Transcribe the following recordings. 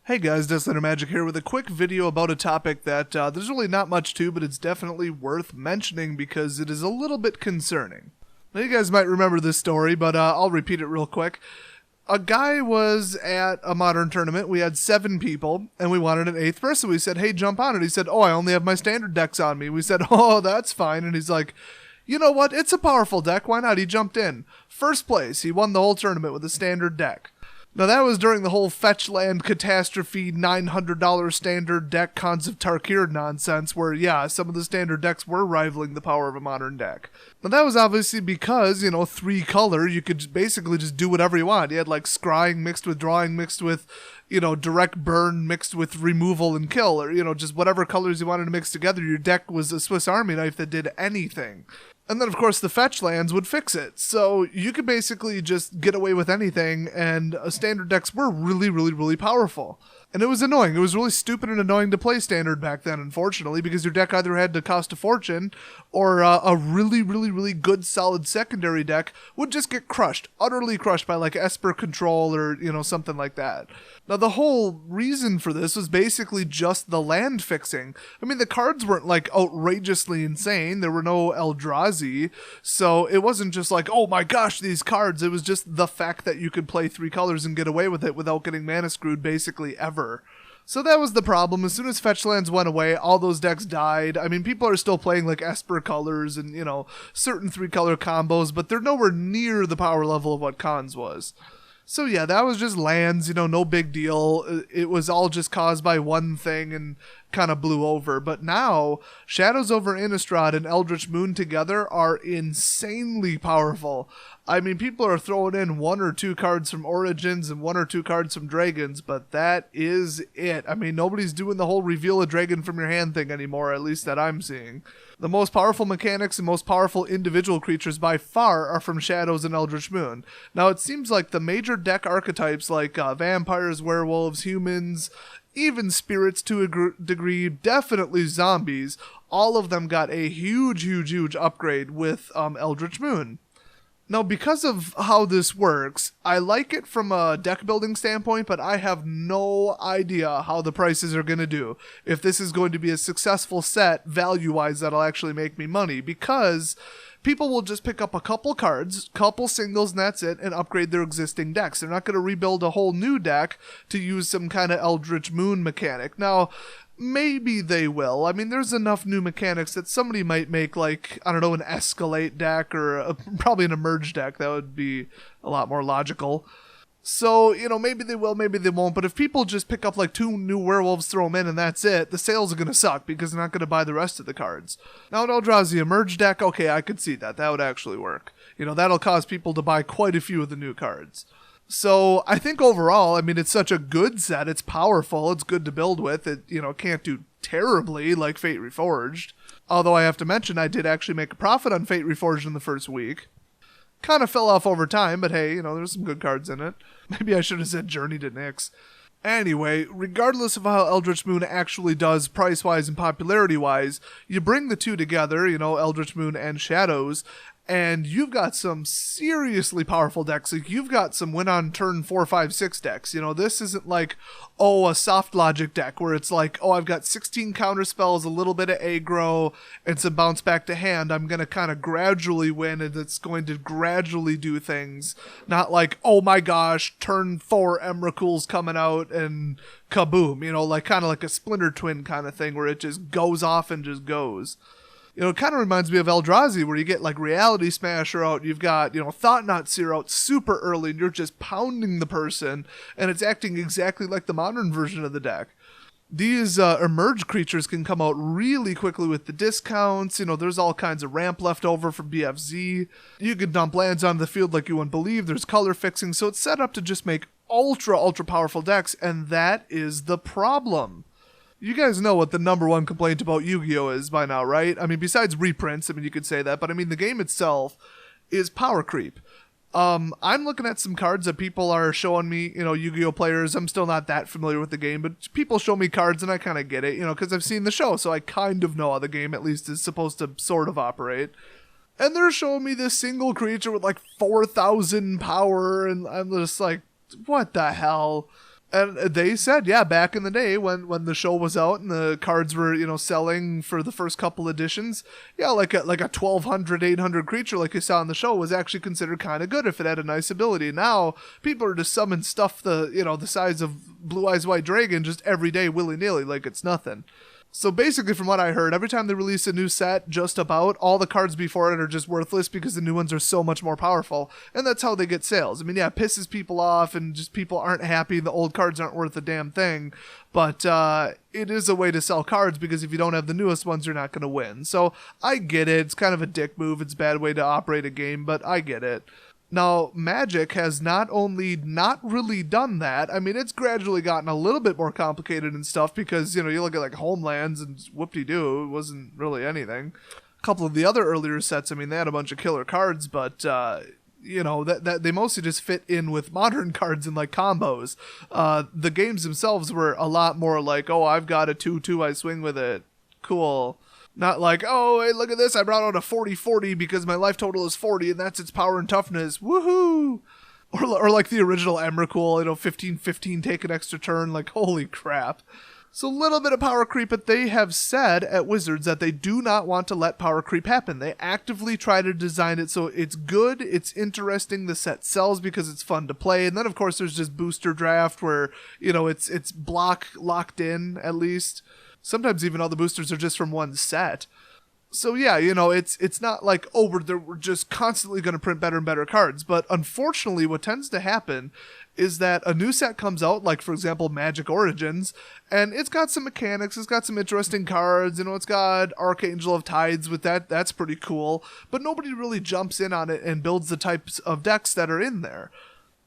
Hey guys, Deathslander Magic here with a quick video about a topic that there's really not much to, but it's definitely worth mentioning because it is a little bit concerning. Now you guys might remember this story, but I'll repeat it real quick. A guy was at a modern tournament. We had 7 people, and we wanted an 8th person. We said, hey, jump on it. He said, oh, I only have my standard decks on me. We said, oh, that's fine. And he's like, you know what? It's a powerful deck. Why not? He jumped in. First place. He won the whole tournament with a standard deck. Now, that was during the whole fetch land catastrophe $900 standard deck Cons of Tarkir nonsense where, yeah, some of the standard decks were rivaling the power of a modern deck. Now, that was obviously because, 3-color, you could basically just do whatever you want. You had, like, scrying mixed with drawing mixed with, direct burn mixed with removal and kill, or, just whatever colors you wanted to mix together. Your deck was a Swiss Army knife that did anything. And then, of course, the fetch lands would fix it. So you could basically just get away with anything, and standard decks were really, really, really powerful. And it was annoying. It was really stupid and annoying to play standard back then, unfortunately, because your deck either had to cost a fortune, or a really, really, really good, solid secondary deck would just get crushed, utterly crushed by, like, Esper Control or, something like that. Now, the whole reason for this was basically just the land fixing. I mean, the cards weren't, like, outrageously insane. There were no Eldrazi, so it wasn't just like, oh my gosh, these cards. It was just the fact that you could play 3 colors and get away with it without getting mana screwed basically ever. So that was the problem. As soon as fetch lands went away, all those decks died. I mean, people are still playing, like, Esper colors and, certain 3-color combos, but they're nowhere near the power level of what Cons was. So yeah, that was just lands, no big deal. It was all just caused by one thing and kind of blew over. But now, Shadows over Innistrad and Eldritch Moon together are insanely powerful. I mean, people are throwing in 1 or 2 cards from Origins and 1 or 2 cards from Dragons, but that is it. I mean, nobody's doing the whole reveal a dragon from your hand thing anymore, at least that I'm seeing. The most powerful mechanics and most powerful individual creatures by far are from Shadows and Eldritch Moon. Now, it seems like the major deck archetypes like vampires, werewolves, humans, even spirits to a degree, definitely zombies, all of them got a huge, huge, huge upgrade with Eldritch Moon. Now, because of how this works, I like it from a deck building standpoint, but I have no idea how the prices are going to do. If this is going to be a successful set, value-wise, that'll actually make me money, because people will just pick up a couple cards, couple singles, and that's it, and upgrade their existing decks. They're not going to rebuild a whole new deck to use some kind of Eldritch Moon mechanic. Now, maybe they will. I mean, there's enough new mechanics that somebody might make, like, I don't know, an Escalate deck or probably an Emerge deck. That would be a lot more logical. So, maybe they will, maybe they won't. But if people just pick up, like, 2 new werewolves, throw them in, and that's it, the sales are going to suck because they're not going to buy the rest of the cards. Now, an Eldrazi Emerge deck, okay, I could see that. That would actually work. That'll cause people to buy quite a few of the new cards. So I think overall, I mean, it's such a good set. It's powerful. It's good to build with. It, can't do terribly like Fate Reforged. Although I have to mention, I did actually make a profit on Fate Reforged in the first week. Kind of fell off over time, but hey, there's some good cards in it. Maybe I should have said Journey to Nyx. Anyway, regardless of how Eldritch Moon actually does price-wise and popularity-wise, you bring the two together, Eldritch Moon and Shadows, and you've got some seriously powerful decks. Like, you've got some win on turn 4, 5, 6 decks. This isn't like, a soft logic deck where it's like, I've got 16 counter spells, a little bit of aggro, and some bounce back to hand. I'm going to kind of gradually win, and it's going to gradually do things. Not like, oh my gosh, turn 4 Emrakul's coming out, and kaboom, like kind of like a Splinter Twin kind of thing where it just goes off and just goes. It kind of reminds me of Eldrazi, where you get, like, Reality Smasher out, you've got, Thought-Knot Seer out super early, and you're just pounding the person, and it's acting exactly like the modern version of the deck. These Emerge creatures can come out really quickly with the discounts. There's all kinds of ramp left over from BFZ. You can dump lands onto the field like you wouldn't believe. There's color fixing, so it's set up to just make ultra, ultra powerful decks, and that is the problem. You guys know what the number one complaint about Yu-Gi-Oh! Is by now, right? I mean, besides reprints, you could say that, but the game itself is power creep. I'm looking at some cards that people are showing me, Yu-Gi-Oh! Players. I'm still not that familiar with the game, but people show me cards and I kind of get it, because I've seen the show, so I kind of know how the game at least is supposed to sort of operate. And they're showing me this single creature with like 4,000 power, and I'm just like, what the hell? And they said, yeah, back in the day when the show was out and the cards were, selling for the first couple editions, yeah, like a 1200, 800 creature like you saw in the show was actually considered kind of good if it had a nice ability. Now, people are just summoning stuff the size of Blue Eyes White Dragon just every day willy-nilly like it's nothing. So basically, from what I heard, every time they release a new set, just about, all the cards before it are just worthless because the new ones are so much more powerful. And that's how they get sales. I mean, yeah, it pisses people off and just people aren't happy. The old cards aren't worth a damn thing. But it is a way to sell cards because if you don't have the newest ones, you're not going to win. So I get it. It's kind of a dick move. It's a bad way to operate a game, but I get it. Now, Magic has not only not really done that, I mean, it's gradually gotten a little bit more complicated and stuff because, you look at like Homelands and whoop-de-doo, it wasn't really anything. A couple of the other earlier sets, I mean, they had a bunch of killer cards, but, that they mostly just fit in with modern cards and like combos. The games themselves were a lot more like, oh, I've got a 2/2, I swing with it. Cool. Not like, oh, hey, look at this, I brought out a 40/40 because my life total is 40 and that's its power and toughness. Woohoo! Or like the original Emrakul, 15/15, take an extra turn, like, holy crap. So a little bit of power creep, but they have said at Wizards that they do not want to let power creep happen. They actively try to design it so it's good, it's interesting, the set sells because it's fun to play, and then of course there's just booster draft where, it's block locked in at least. Sometimes even all the boosters are just from one set. So yeah, it's not like, oh, we're just constantly going to print better and better cards. But unfortunately, what tends to happen is that a new set comes out, like, for example, Magic Origins, and it's got some mechanics, it's got some interesting cards, it's got Archangel of Tides with that, that's pretty cool, but nobody really jumps in on it and builds the types of decks that are in there.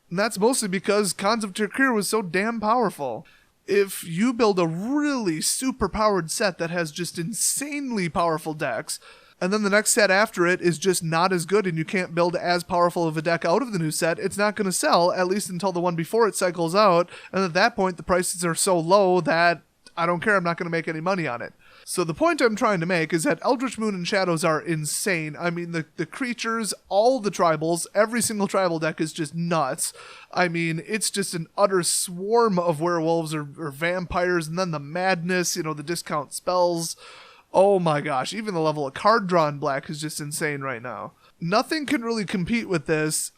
And that's mostly because Khans of Tarkir was so damn powerful. If you build a really super powered set that has just insanely powerful decks, and then the next set after it is just not as good and you can't build as powerful of a deck out of the new set, it's not going to sell, at least until the one before it cycles out, and at that point the prices are so low that I don't care, I'm not going to make any money on it. So the point I'm trying to make is that Eldritch Moon and Shadows are insane. I mean, the creatures, all the tribals, every single tribal deck is just nuts. I mean, it's just an utter swarm of werewolves or vampires, and then the madness, the discount spells. Oh my gosh, even the level of card draw in black is just insane right now. Nothing can really compete with this,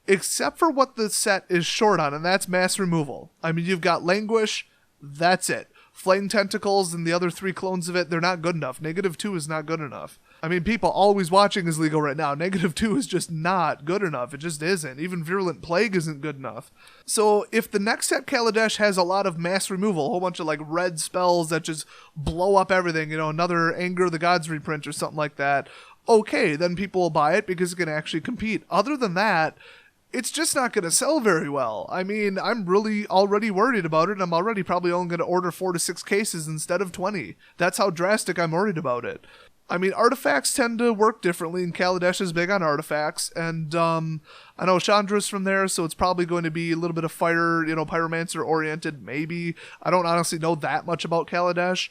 except for what the set is short on, and that's mass removal. I mean, you've got Languish, that's it. Flame Tentacles and the other 3 clones of it, they're not good enough. -2 is not good enough. I mean, people always watching is legal right now. -2 is just not good enough. It just isn't. Even Virulent Plague isn't good enough. So if the next set Kaladesh has a lot of mass removal, a whole bunch of like red spells that just blow up everything, another Anger of the Gods reprint or something like that, okay, then people will buy it because it can actually compete. Other than that, it's just not going to sell very well. I mean, I'm really already worried about it. I'm already probably only going to order 4 to 6 cases instead of 20. That's how drastic I'm worried about it. I mean, artifacts tend to work differently, and Kaladesh is big on artifacts, and I know Chandra's from there, so it's probably going to be a little bit of fire, Pyromancer-oriented, maybe. I don't honestly know that much about Kaladesh.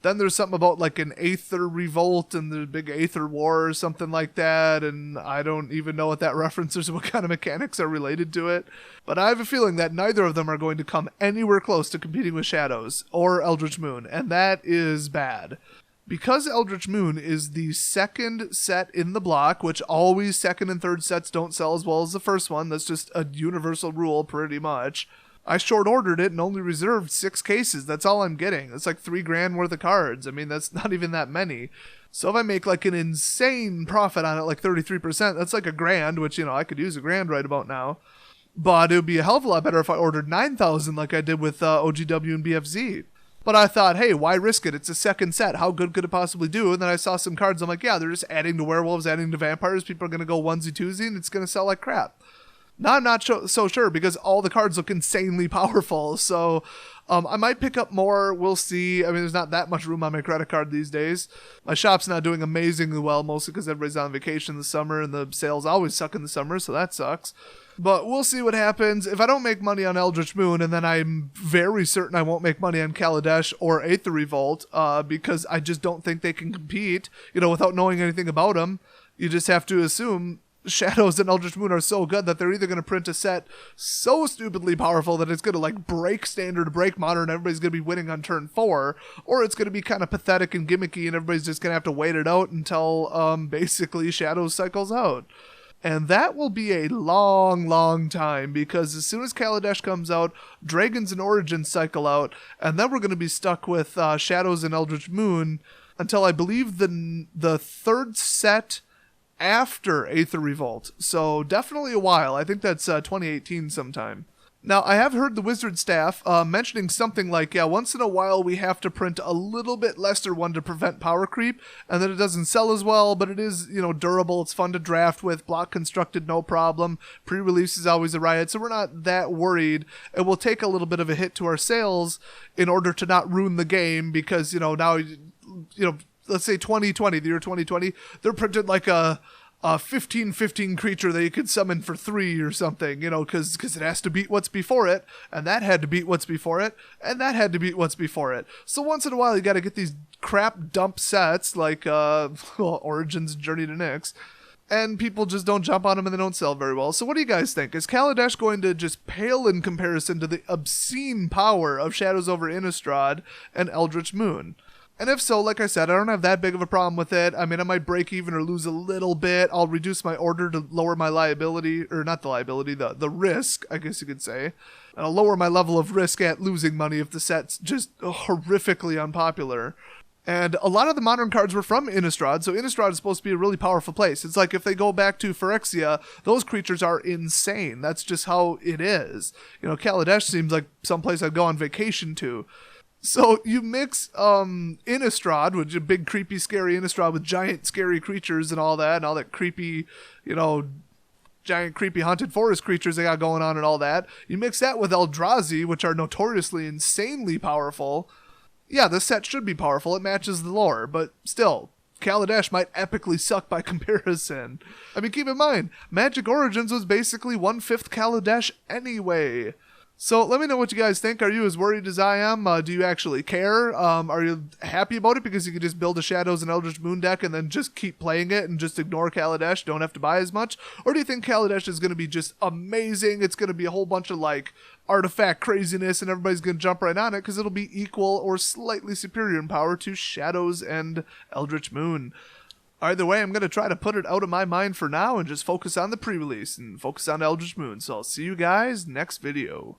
Then there's something about like an Aether Revolt and the big Aether War or something like that, and I don't even know what that references or what kind of mechanics are related to it. But I have a feeling that neither of them are going to come anywhere close to competing with Shadows or Eldritch Moon, and that is bad. Because Eldritch Moon is the second set in the block, which always second and third sets don't sell as well as the first one, that's just a universal rule pretty much. I short ordered it and only reserved 6 cases. That's all I'm getting. It's like $3,000 worth of cards. I mean, that's not even that many. So if I make like an insane profit on it, like 33%, that's like $1,000, which, I could use $1,000 right about now. But it would be a hell of a lot better if I ordered 9,000 like I did with OGW and BFZ. But I thought, hey, why risk it? It's a second set. How good could it possibly do? And then I saw some cards. I'm like, yeah, they're just adding to werewolves, adding to vampires. People are going to go onesie-twosie, and it's going to sell like crap. Now I'm not so sure because all the cards look insanely powerful. So I might pick up more. We'll see. I mean, there's not that much room on my credit card these days. My shop's not doing amazingly well, mostly because everybody's on vacation this summer and the sales always suck in the summer, so that sucks. But we'll see what happens. If I don't make money on Eldritch Moon, and then I'm very certain I won't make money on Kaladesh or Aether Revolt because I just don't think they can compete, without knowing anything about them. You just have to assume Shadows and Eldritch Moon are so good that they're either going to print a set so stupidly powerful that it's going to like break standard, break modern, everybody's going to be winning on turn 4, or it's going to be kind of pathetic and gimmicky and everybody's just going to have to wait it out until basically Shadows cycles out. And that will be a long, long time, because as soon as Kaladesh comes out, Dragons and Origins cycle out, and then we're going to be stuck with Shadows and Eldritch Moon until I believe the third set after Aether Revolt. So definitely a while. I think that's 2018 sometime. Now, I have heard the Wizard staff mentioning something like, yeah, once in a while we have to print a little bit lesser one to prevent power creep, and then it doesn't sell as well, but it is, durable, it's fun to draft with, block constructed, no problem. Pre-release is always a riot, so we're not that worried. It will take a little bit of a hit to our sales in order to not ruin the game, because, now, let's say 2020, the year 2020, they're printed like a 15/15 creature that you could summon for 3 or something, because it has to beat what's before it, and that had to beat what's before it, and that had to beat what's before it. So once in a while you got to get these crap dump sets like Origins, Journey to Nyx, and people just don't jump on them and they don't sell very well. So what do you guys think? Is Kaladesh going to just pale in comparison to the obscene power of Shadows over Innistrad and Eldritch Moon? And if so, like I said, I don't have that big of a problem with it. I mean, I might break even or lose a little bit. I'll reduce my order to lower my liability, or not the liability, the risk, I guess you could say. And I'll lower my level of risk at losing money if the set's just horrifically unpopular. And a lot of the modern cards were from Innistrad, so Innistrad is supposed to be a really powerful place. It's like if they go back to Phyrexia, those creatures are insane. That's just how it is. Kaladesh seems like someplace I'd go on vacation to. So you mix Innistrad, which is a big, creepy, scary Innistrad with giant, scary creatures and all that creepy, giant, creepy, haunted forest creatures they got going on and all that. You mix that with Eldrazi, which are notoriously insanely powerful. Yeah, this set should be powerful. It matches the lore, but still, Kaladesh might epically suck by comparison. I mean, keep in mind, Magic Origins was basically 1/5 Kaladesh anyway. So let me know what you guys think. Are you as worried as I am? Do you actually care? Are you happy about it because you can just build a Shadows and Eldritch Moon deck and then just keep playing it and just ignore Kaladesh, don't have to buy as much? Or do you think Kaladesh is going to be just amazing? It's going to be a whole bunch of artifact craziness and everybody's going to jump right on it because it'll be equal or slightly superior in power to Shadows and Eldritch Moon. Either way, I'm going to try to put it out of my mind for now and just focus on the pre-release and focus on Eldritch Moon. So I'll see you guys next video.